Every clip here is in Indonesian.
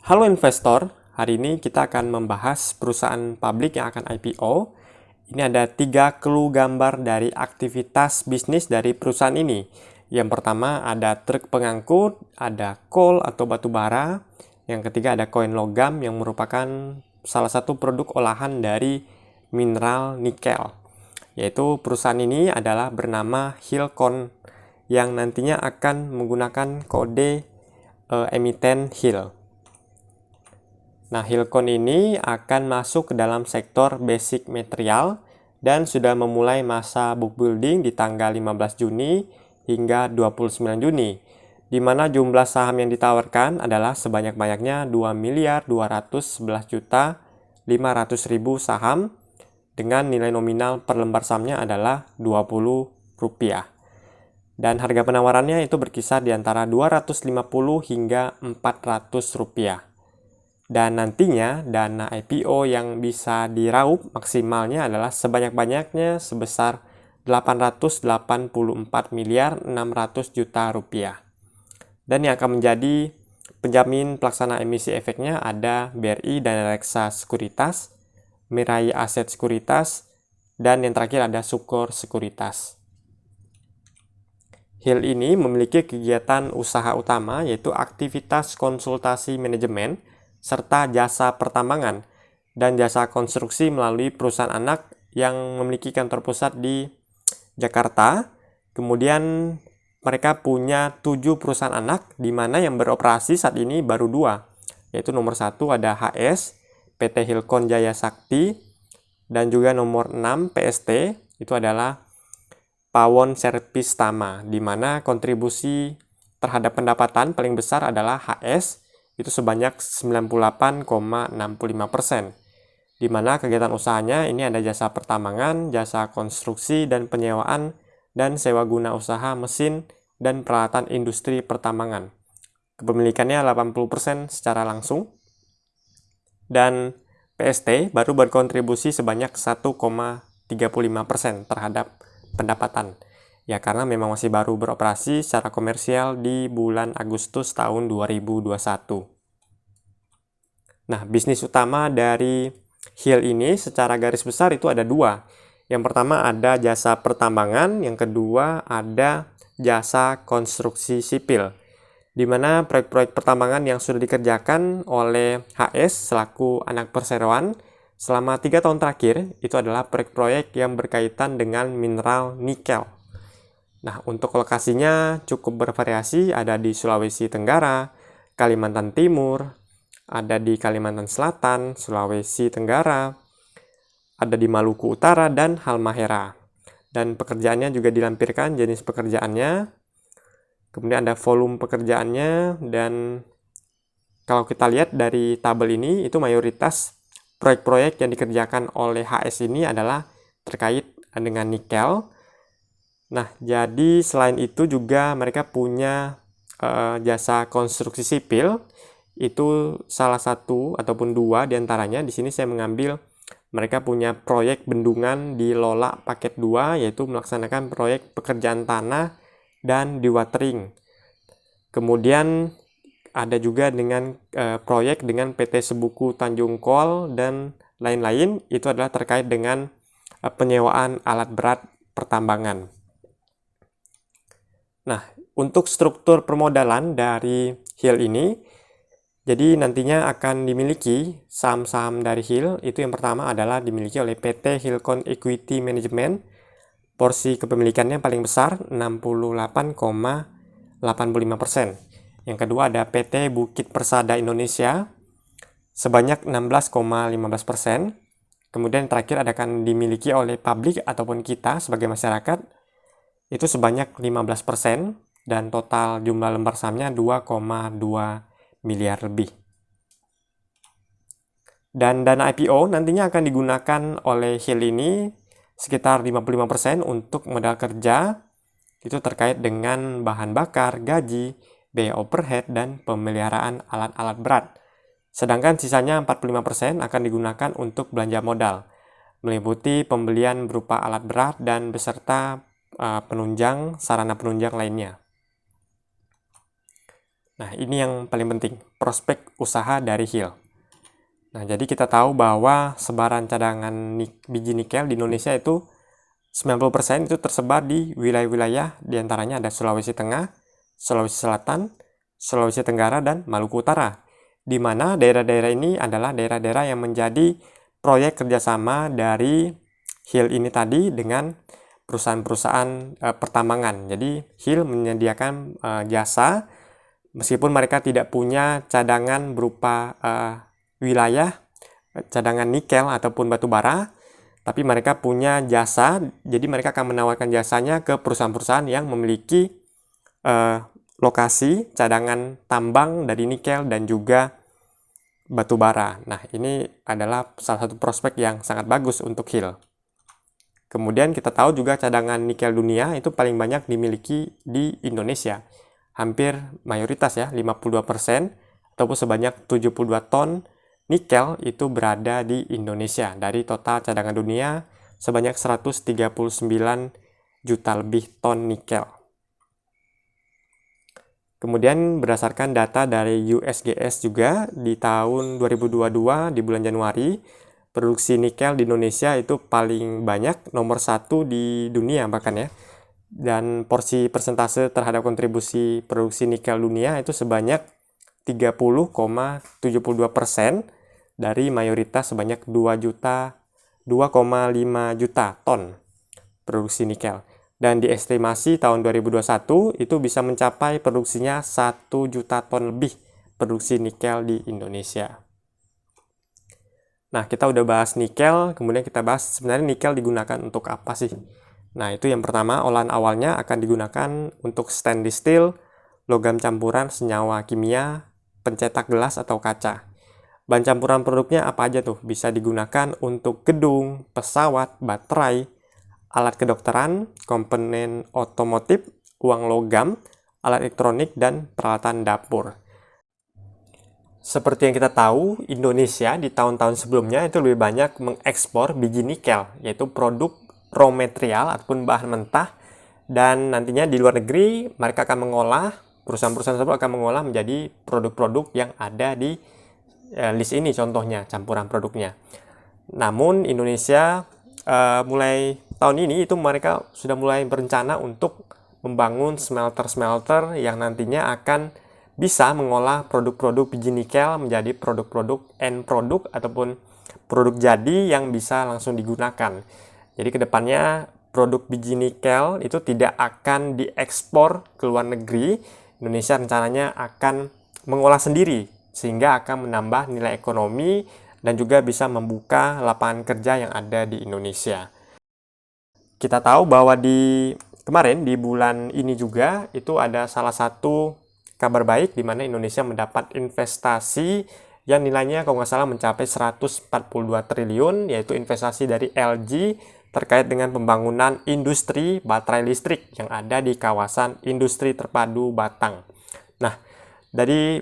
Halo investor, hari ini kita akan membahas perusahaan publik yang akan IPO. Ini ada 3 clue gambar dari aktivitas bisnis dari perusahaan ini. Yang pertama ada truk pengangkut, ada coal atau batu bara. Yang ketiga ada koin logam yang merupakan salah satu produk olahan dari mineral nikel. Yaitu perusahaan ini adalah bernama Hilcon yang nantinya akan menggunakan kode emiten HIL. Nah, Hilcon ini akan masuk ke dalam sektor basic material dan sudah memulai masa book building di tanggal 15 Juni hingga 29 Juni, di mana jumlah saham yang ditawarkan adalah sebanyak-banyaknya 2.211.500.000 saham dengan nilai nominal per lembar sahamnya adalah Rp20. Dan harga penawarannya itu berkisar di antara Rp250 hingga Rp400. Dan nantinya dana IPO yang bisa diraup maksimalnya adalah sebanyak-banyaknya sebesar Rp884.600.000.000. Dan yang akan menjadi penjamin pelaksana emisi efeknya ada BRI dan Reksa Sekuritas, Mirai Aset Sekuritas, dan yang terakhir ada Sukor Sekuritas. HIL ini memiliki kegiatan usaha utama yaitu aktivitas konsultasi manajemen serta jasa pertambangan dan jasa konstruksi melalui perusahaan anak yang memiliki kantor pusat di Jakarta. Kemudian mereka punya 7 perusahaan anak, di mana yang beroperasi saat ini baru 2, yaitu nomor 1 ada HS, PT Hilcon Jaya Sakti, dan juga nomor 6 PST, itu adalah Pawon Servis Tama, di mana kontribusi terhadap pendapatan paling besar adalah HS, itu sebanyak 98,65%, di mana kegiatan usahanya ini ada jasa pertambangan, jasa konstruksi dan penyewaan, dan sewa guna usaha mesin dan peralatan industri pertambangan. Kepemilikannya 80% secara langsung, dan PST baru berkontribusi sebanyak 1,35% terhadap pendapatan. Ya, karena memang masih baru beroperasi secara komersial di bulan Agustus tahun 2021. Nah, bisnis utama dari HIL ini secara garis besar itu ada 2. Yang pertama ada jasa pertambangan, yang kedua ada jasa konstruksi sipil, di mana proyek-proyek pertambangan yang sudah dikerjakan oleh HS selaku anak perseroan selama 3 tahun terakhir itu adalah proyek-proyek yang berkaitan dengan mineral nikel. Nah, untuk lokasinya cukup bervariasi, ada di Sulawesi Tenggara, Kalimantan Timur, ada di Kalimantan Selatan, Sulawesi Tenggara, ada di Maluku Utara, dan Halmahera. Dan pekerjaannya juga dilampirkan jenis pekerjaannya, kemudian ada volume pekerjaannya, dan kalau kita lihat dari tabel ini, itu mayoritas proyek-proyek yang dikerjakan oleh HS ini adalah terkait dengan nikel. Nah, jadi selain itu juga mereka punya jasa konstruksi sipil, itu salah satu ataupun 2 diantaranya. Di sini saya mengambil mereka punya proyek bendungan di Lola Paket 2, yaitu melaksanakan proyek pekerjaan tanah dan dewatering. Kemudian ada juga dengan proyek dengan PT Sebuku Tanjung Kol dan lain-lain, itu adalah terkait dengan penyewaan alat berat pertambangan. Nah, untuk struktur permodalan dari HIL ini, jadi nantinya akan dimiliki saham-saham dari HIL, itu yang pertama adalah dimiliki oleh PT Hilcon Equity Management, porsi kepemilikannya paling besar 68,85%. Yang kedua ada PT Bukit Persada Indonesia sebanyak 16,15%. Kemudian terakhir akan dimiliki oleh publik ataupun kita sebagai masyarakat itu sebanyak 15%, dan total jumlah lembar sahamnya 2,2 miliar lebih. Dan dana IPO nantinya akan digunakan oleh HIL ini sekitar 55% untuk modal kerja, itu terkait dengan bahan bakar, gaji, biaya overhead, dan pemeliharaan alat-alat berat. Sedangkan sisanya 45% akan digunakan untuk belanja modal, meliputi pembelian berupa alat berat dan beserta penunjang, sarana penunjang lainnya. Nah, ini yang paling penting, prospek usaha dari Hill. Nah, jadi kita tahu bahwa sebaran cadangan biji nikel di Indonesia itu 90% itu tersebar di wilayah-wilayah, diantaranya ada Sulawesi Tengah, Sulawesi Selatan, Sulawesi Tenggara, dan Maluku Utara. Di mana daerah-daerah ini adalah daerah-daerah yang menjadi proyek kerjasama dari Hill ini tadi dengan perusahaan-perusahaan pertambangan. Jadi Hill menyediakan jasa, meskipun mereka tidak punya cadangan berupa wilayah, cadangan nikel ataupun batu bara, tapi mereka punya jasa, jadi mereka akan menawarkan jasanya ke perusahaan-perusahaan yang memiliki lokasi cadangan tambang dari nikel dan juga batu bara. Nah, ini adalah salah satu prospek yang sangat bagus untuk Hill. Kemudian kita tahu juga cadangan nikel dunia itu paling banyak dimiliki di Indonesia. Hampir mayoritas ya, 52%, ataupun sebanyak 72 ton nikel itu berada di Indonesia. Dari total cadangan dunia sebanyak 139 juta lebih ton nikel. Kemudian berdasarkan data dari USGS juga di tahun 2022 di bulan Januari, produksi nikel di Indonesia itu paling banyak, nomor 1 di dunia bahkan ya. Dan porsi persentase terhadap kontribusi produksi nikel dunia itu sebanyak 30,72% dari mayoritas sebanyak 2,5 juta ton produksi nikel. Dan diestimasi tahun 2021 itu bisa mencapai produksinya 1 juta ton lebih produksi nikel di Indonesia. Nah, kita udah bahas nikel, kemudian kita bahas sebenarnya nikel digunakan untuk apa sih? Nah, itu yang pertama, olahan awalnya akan digunakan untuk stainless steel, logam campuran senyawa kimia, pencetak gelas atau kaca. Bahan campuran produknya apa aja tuh? Bisa digunakan untuk gedung, pesawat, baterai, alat kedokteran, komponen otomotif, uang logam, alat elektronik, dan peralatan dapur. Seperti yang kita tahu, Indonesia di tahun-tahun sebelumnya itu lebih banyak mengekspor biji nikel, yaitu produk raw material ataupun bahan mentah, dan nantinya di luar negeri mereka akan mengolah, perusahaan-perusahaan tersebut akan mengolah menjadi produk-produk yang ada di list ini, contohnya campuran produknya. Namun Indonesia mulai tahun ini itu mereka sudah mulai berencana untuk membangun smelter-smelter yang nantinya akan bisa mengolah produk-produk biji nikel menjadi produk-produk end product ataupun produk jadi yang bisa langsung digunakan. Jadi kedepannya produk biji nikel itu tidak akan diekspor ke luar negeri. Indonesia rencananya akan mengolah sendiri sehingga akan menambah nilai ekonomi dan juga bisa membuka lapangan kerja yang ada di Indonesia. Kita tahu bahwa kemarin di bulan ini juga itu ada salah satu kabar baik di mana Indonesia mendapat investasi yang nilainya kalau nggak salah mencapai 142 triliun, yaitu investasi dari LG terkait dengan pembangunan industri baterai listrik yang ada di kawasan industri terpadu Batang. Nah, dari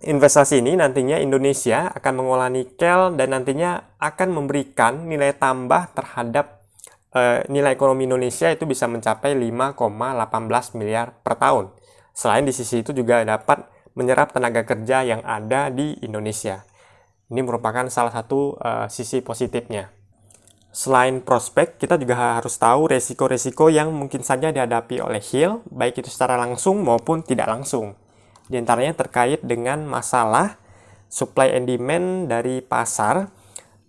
investasi ini nantinya Indonesia akan mengolah nikel dan nantinya akan memberikan nilai tambah terhadap nilai ekonomi Indonesia itu bisa mencapai 5,18 miliar per tahun. Selain di sisi itu juga dapat menyerap tenaga kerja yang ada di Indonesia. Ini merupakan salah satu sisi positifnya. Selain prospek, kita juga harus tahu resiko-resiko yang mungkin saja dihadapi oleh Hill, baik itu secara langsung maupun tidak langsung. Di antaranya terkait dengan masalah supply and demand dari pasar.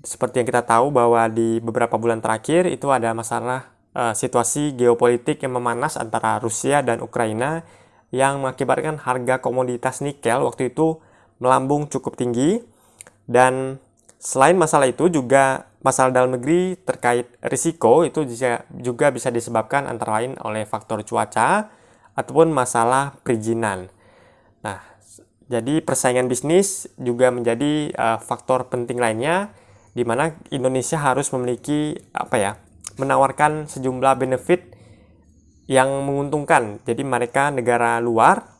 Seperti yang kita tahu bahwa di beberapa bulan terakhir itu ada masalah situasi geopolitik yang memanas antara Rusia dan Ukraina yang mengakibatkan harga komoditas nikel waktu itu melambung cukup tinggi. Dan selain masalah itu juga masalah dalam negeri terkait risiko itu juga bisa disebabkan antara lain oleh faktor cuaca ataupun masalah perizinan. Nah, jadi persaingan bisnis juga menjadi faktor penting lainnya, di mana Indonesia harus memiliki menawarkan sejumlah benefit yang menguntungkan. Jadi mereka negara luar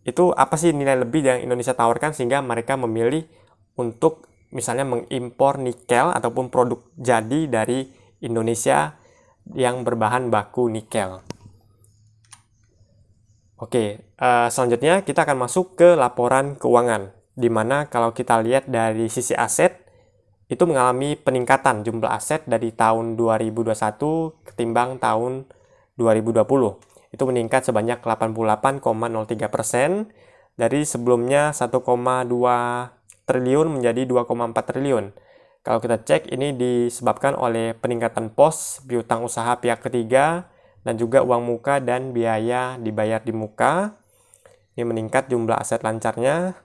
itu apa sih nilai lebih yang Indonesia tawarkan sehingga mereka memilih untuk misalnya mengimpor nikel ataupun produk jadi dari Indonesia yang berbahan baku nikel. Oke, selanjutnya kita akan masuk ke laporan keuangan, di mana kalau kita lihat dari sisi aset, itu mengalami peningkatan jumlah aset dari tahun 2021 ketimbang tahun 2020. Itu meningkat sebanyak 88,03%, dari sebelumnya 1,2 triliun menjadi 2,4 triliun. Kalau kita cek, ini disebabkan oleh peningkatan pos piutang usaha pihak ketiga dan juga uang muka dan biaya dibayar di muka. Ini meningkat jumlah aset lancarnya.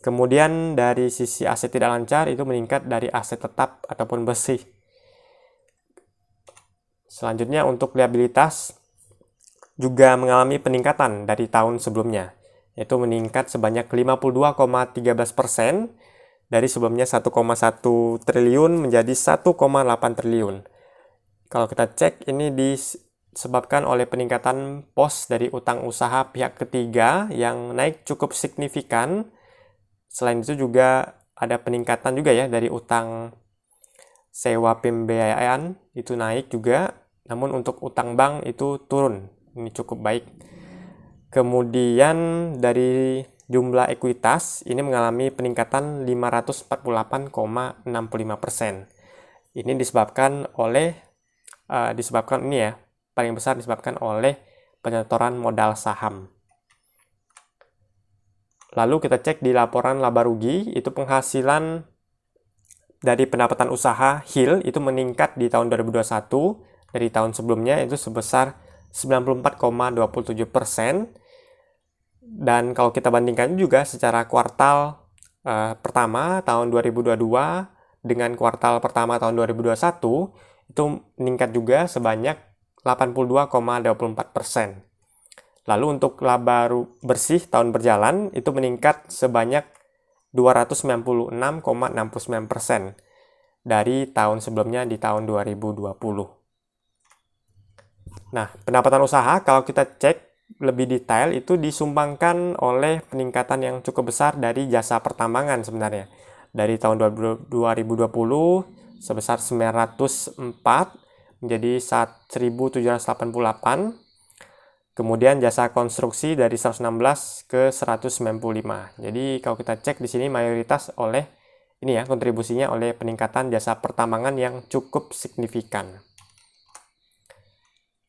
Kemudian dari sisi aset tidak lancar itu meningkat dari aset tetap ataupun bersih. Selanjutnya untuk liabilitas juga mengalami peningkatan dari tahun sebelumnya, yaitu meningkat sebanyak 52,13%, dari sebelumnya 1,1 triliun menjadi 1,8 triliun. Kalau kita cek, ini disebabkan oleh peningkatan pos dari utang usaha pihak ketiga yang naik cukup signifikan. Selain itu juga ada peningkatan juga ya dari utang sewa pembiayaan, itu naik juga. Namun untuk utang bank itu turun. Ini cukup baik. Kemudian dari jumlah ekuitas ini mengalami peningkatan 548,65%. Ini disebabkan ini ya, paling besar disebabkan oleh penyetoran modal saham. Lalu kita cek di laporan laba rugi, itu penghasilan dari pendapatan usaha HIL itu meningkat di tahun 2021 dari tahun sebelumnya itu sebesar 94,27%. Dan kalau kita bandingkan juga secara kuartal pertama tahun 2022 dengan kuartal pertama tahun 2021, itu meningkat juga sebanyak 82,24%. Lalu untuk laba bersih tahun berjalan itu meningkat sebanyak 296,69% dari tahun sebelumnya di tahun 2020. Nah, pendapatan usaha kalau kita cek lebih detail itu disumbangkan oleh peningkatan yang cukup besar dari jasa pertambangan sebenarnya. Dari tahun 2020 sebesar 904 menjadi 1788. Kemudian jasa konstruksi dari 116 ke 195. Jadi kalau kita cek di sini mayoritas oleh ini ya, kontribusinya oleh peningkatan jasa pertambangan yang cukup signifikan.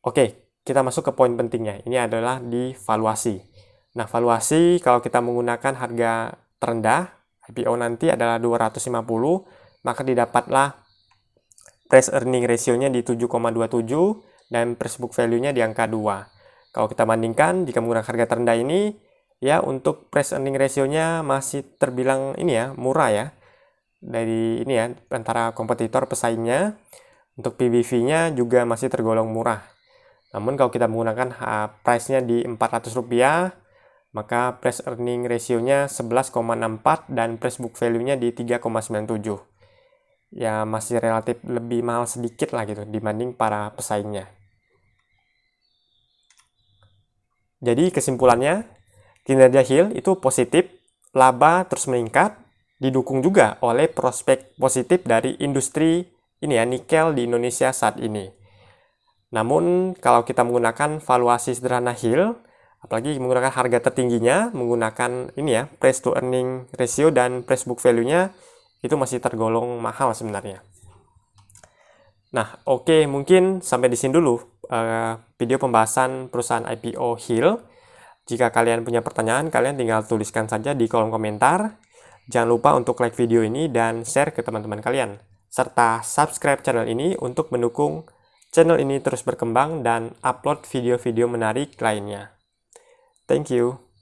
Oke, kita masuk ke poin pentingnya. Ini adalah di valuasi. Nah, valuasi kalau kita menggunakan harga terendah, IPO nanti adalah 250, maka didapatlah price earning ratio-nya di 7,27 dan price book value-nya di angka 2. Kalau kita bandingkan, jika menggunakan harga terendah ini, ya untuk price earning ratio-nya masih terbilang ini ya, murah ya. Dari ini ya, antara kompetitor pesaingnya. Untuk PBV-nya juga masih tergolong murah. Namun kalau kita menggunakan price-nya di Rp400, maka price earning ratio-nya 11,64 dan price book value-nya di 3,97. Ya masih relatif lebih mahal sedikit lah gitu dibanding para pesaingnya. Jadi kesimpulannya, kinerja HIL itu positif, laba terus meningkat, didukung juga oleh prospek positif dari industri ini ya, nikel di Indonesia saat ini. Namun kalau kita menggunakan valuasi sederhana HIL, apalagi menggunakan harga tertingginya, menggunakan ini ya, price to earning ratio dan price book value-nya, itu masih tergolong mahal sebenarnya. Nah, oke, mungkin sampai di sini dulu video pembahasan perusahaan IPO HIL. Jika kalian punya pertanyaan, kalian tinggal tuliskan saja di kolom komentar. Jangan lupa untuk like video ini dan share ke teman-teman kalian. Serta subscribe channel ini untuk mendukung channel ini terus berkembang dan upload video-video menarik lainnya. Thank you.